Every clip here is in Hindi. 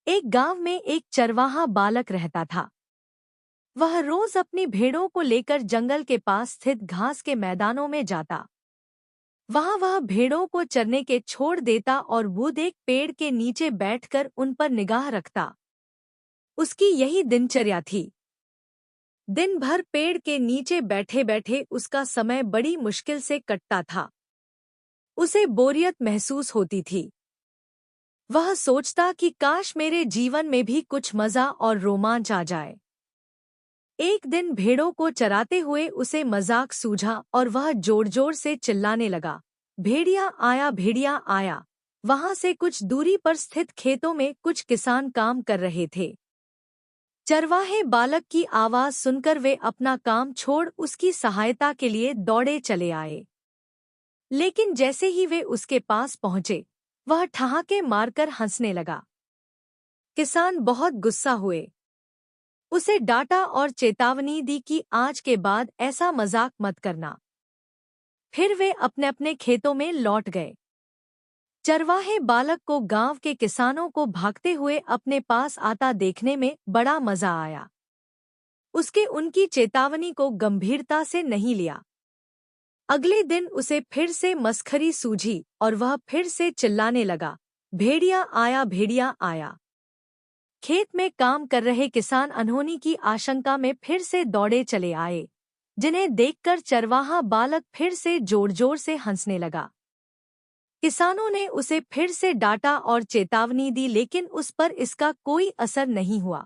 एक गांव में एक चरवाहा बालक रहता था। वह रोज अपनी भेड़ों को लेकर जंगल के पास स्थित घास के मैदानों में जाता। वहां वह भेड़ों को चरने के छोड़ देता और बुध एक पेड़ के नीचे बैठकर उन पर निगाह रखता। उसकी यही दिनचर्या थी। दिन भर पेड़ के नीचे बैठे बैठे उसका समय बड़ी मुश्किल से कटता था। उसे बोरियत महसूस होती थी। वह सोचता कि काश मेरे जीवन में भी कुछ मजा और रोमांच आ जाए। एक दिन भेड़ों को चराते हुए उसे मजाक सूझा और वह जोर जोर से चिल्लाने लगा, भेड़िया आया, भेड़िया आया। वहां से कुछ दूरी पर स्थित खेतों में कुछ किसान काम कर रहे थे। चरवाहे बालक की आवाज सुनकर वे अपना काम छोड़ उसकी सहायता के लिए दौड़े चले आए। लेकिन जैसे ही वे उसके पास पहुंचे, वह ठहाके मारकर हंसने लगा। किसान बहुत गुस्सा हुए। उसे डांटा और चेतावनी दी कि आज के बाद ऐसा मजाक मत करना। फिर वे अपने अपने खेतों में लौट गए। चरवाहे बालक को गांव के किसानों को भागते हुए अपने पास आता देखने में बड़ा मजा आया। उसके उनकी चेतावनी को गंभीरता से नहीं लिया। अगले दिन उसे फिर से मस्खरी सूझी और वह फिर से चिल्लाने लगा, भेड़िया आया, भेड़िया आया। खेत में काम कर रहे किसान अनहोनी की आशंका में फिर से दौड़े चले आए, जिन्हें देखकर चरवाहा बालक फिर से जोर जोर से हंसने लगा। किसानों ने उसे फिर से डांटा और चेतावनी दी, लेकिन उस पर इसका कोई असर नहीं हुआ।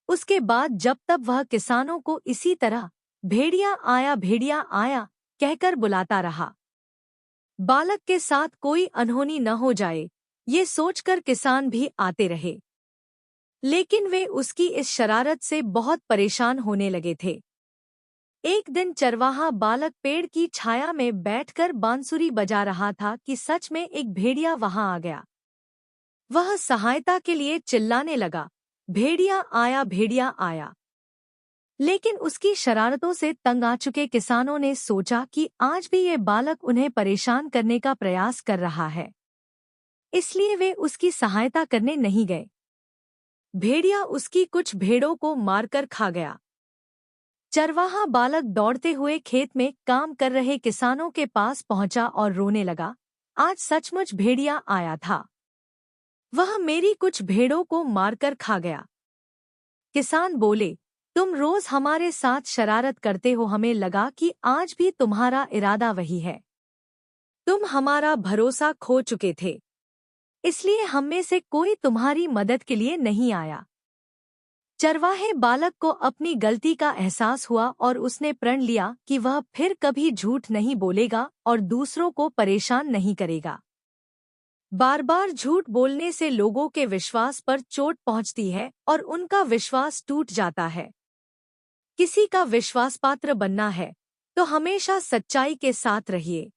उसके बाद जब तब वह किसानों को इसी तरह भेड़िया आया, भेड़िया आया कहकर बुलाता रहा। बालक के साथ कोई अनहोनी न हो जाए, ये सोचकर किसान भी आते रहे। लेकिन वे उसकी इस शरारत से बहुत परेशान होने लगे थे। एक दिन चरवाहा बालक पेड़ की छाया में बैठकर बांसुरी बजा रहा था कि सच में एक भेड़िया वहां आ गया। वह सहायता के लिए चिल्लाने लगा, भेड़िया आया, भेड़िया आया। लेकिन उसकी शरारतों से तंग आ चुके किसानों ने सोचा कि आज भी ये बालक उन्हें परेशान करने का प्रयास कर रहा है, इसलिए वे उसकी सहायता करने नहीं गए। भेड़िया उसकी कुछ भेड़ों को मारकर खा गया। चरवाहा बालक दौड़ते हुए खेत में काम कर रहे किसानों के पास पहुंचा और रोने लगा, आज सचमुच भेड़िया आया था। वह मेरी कुछ भेड़ों को मारकर खा गया। किसान बोले, तुम रोज हमारे साथ शरारत करते हो, हमें लगा कि आज भी तुम्हारा इरादा वही है। तुम हमारा भरोसा खो चुके थे, इसलिए हम में से कोई तुम्हारी मदद के लिए नहीं आया। चरवाहे बालक को अपनी गलती का एहसास हुआ और उसने प्रण लिया कि वह फिर कभी झूठ नहीं बोलेगा और दूसरों को परेशान नहीं करेगा। बार बार झूठ बोलने से लोगों के विश्वास पर चोट पहुंचती है और उनका विश्वास टूट जाता है। किसी का विश्वासपात्र बनना है तो हमेशा सच्चाई के साथ रहिए।